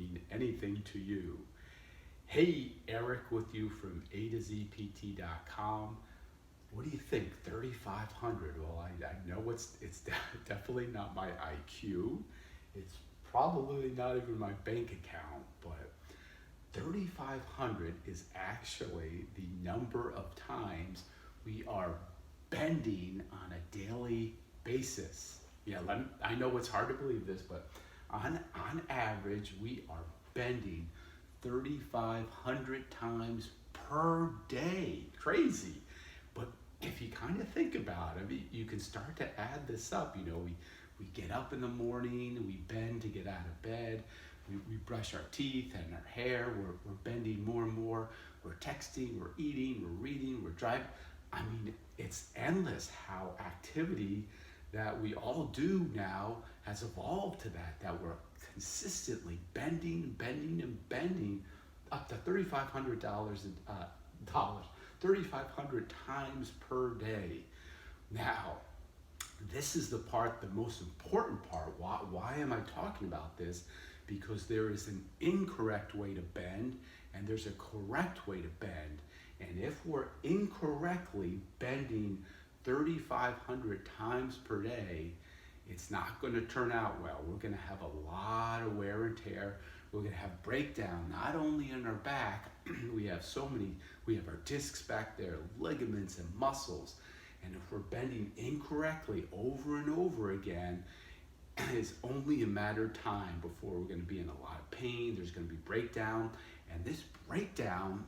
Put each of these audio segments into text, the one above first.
mean anything to you. Hey, Eric with you from atozpt.com. What do you think? 3,500. Well, I know it's definitely not my IQ. It's probably not even my bank account, but 3,500 is actually the number of times we are bending on a daily basis. Yeah, I know it's hard to believe this, but on average, we are bending 3,500 times per day. Crazy. But if you kind of think about it, you can start to add this up. You know, we get up in the morning, we bend to get out of bed, we brush our teeth and our hair, we're bending more and more, we're texting, we're eating, we're reading, we're driving. I mean, it's endless how activity that we all do now has evolved to that we're consistently bending and bending up to $3,500 3,500 times per day. Now, this is the most important part. Why am I talking about this? Because there is an incorrect way to bend and there's a correct way to bend. And if we're incorrectly bending 3,500 times per day, it's not going to turn out well. We're going to have a lot of wear and tear. We're going to have breakdown, not only in our back, we have our discs back there, ligaments and muscles. And if we're bending incorrectly over and over again, it's only a matter of time before we're going to be in a lot of pain. There's going to be breakdown. And this breakdown,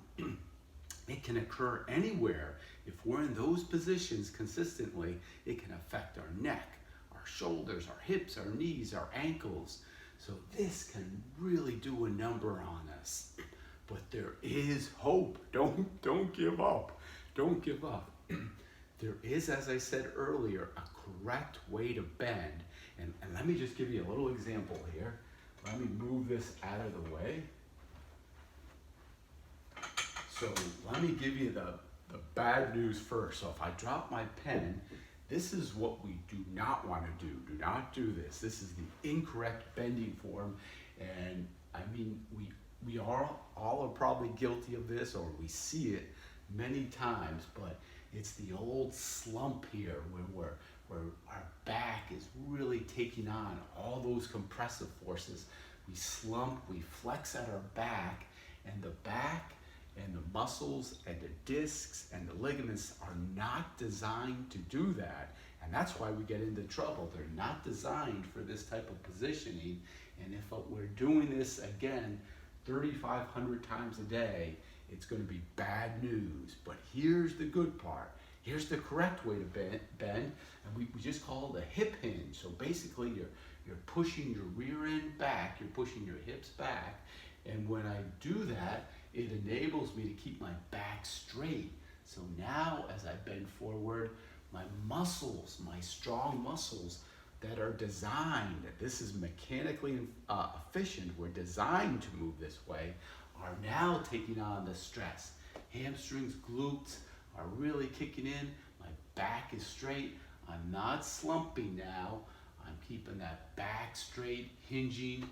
it can occur anywhere. If we're in those positions consistently, it can affect our neck, our shoulders, our hips, our knees, our ankles. So this can really do a number on us. But there is hope. Don't give up. Don't give up. There is, as I said earlier, a correct way to bend. And let me just give you a little example here. Let me move this out of the way. So let me give you the bad news first. So if I drop my pen, this is what we do not want to do. Do not do this. This is the incorrect bending form. And I mean, we all are probably guilty of this, or we see it many times, but it's the old slump here where our back is really taking on all those compressive forces. We slump, we flex at our back, and the back and the muscles and the discs and the ligaments are not designed to do that. And that's why we get into trouble. They're not designed for this type of positioning. And if we're doing this again 3,500 times a day, it's going to be bad news. But here's the good part. Here's the correct way to bend, and we just call it a hip hinge. So basically you're pushing your rear end back, you're pushing your hips back, and when I do that, it enables me to keep my back straight. So now as I bend forward, my muscles, my strong muscles that are designed, this is mechanically efficient, we're designed to move this way, are now taking on the stress. Hamstrings, glutes are really kicking in. My back is straight. I'm not slumping now. I'm keeping that back straight, hinging.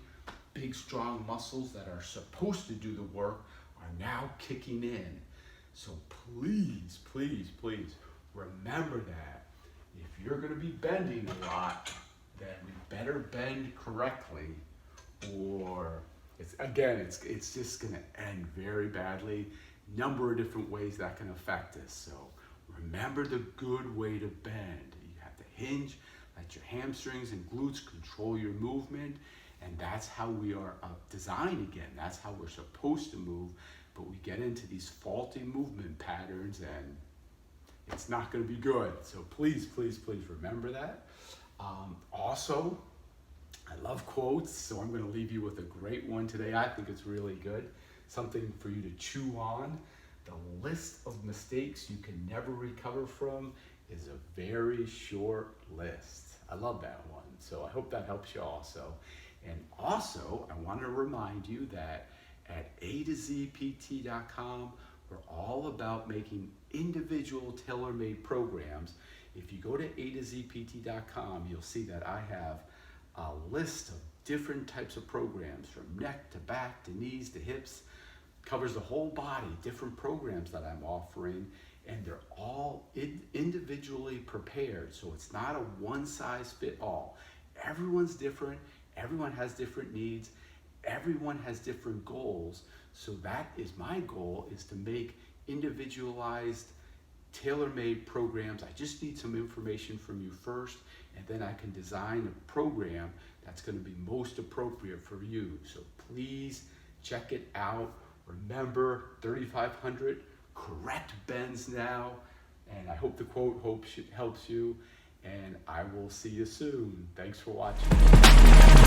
Big, strong muscles that are supposed to do the work are now kicking in. So please, please, please remember that. If you're going to be bending a lot, then we better bend correctly, or it's just going to end very badly. Number of different ways that can affect us. So remember the good way to bend. You have to hinge, let your hamstrings and glutes control your movement, and that's how we are designed again. That's how we're supposed to move, but we get into these faulty movement patterns and it's not going to be good. So please, please, please remember that. Also, I love quotes, so I'm going to leave you with a great one today. I think it's really good. Something for you to chew on. The list of mistakes you can never recover from is a very short list. I love that one. So I hope that helps you also. And also, I want to remind you that at atozpt.com, we're all about making individual tailor-made programs. If you go to atozpt.com, you'll see that I have a list of different types of programs from neck to back to knees to hips, covers the whole body, different programs that I'm offering, and they're all individually prepared. So it's not a one size fit all. Everyone's different, everyone has different needs, everyone has different goals. So that is my goal, is to make individualized, tailor-made programs. I just need some information from you first, and then I can design a program that's going to be most appropriate for you. So please check it out. Remember, 3,500 correct bends now, and I hope the quote helps you, and I will see you soon. Thanks for watching.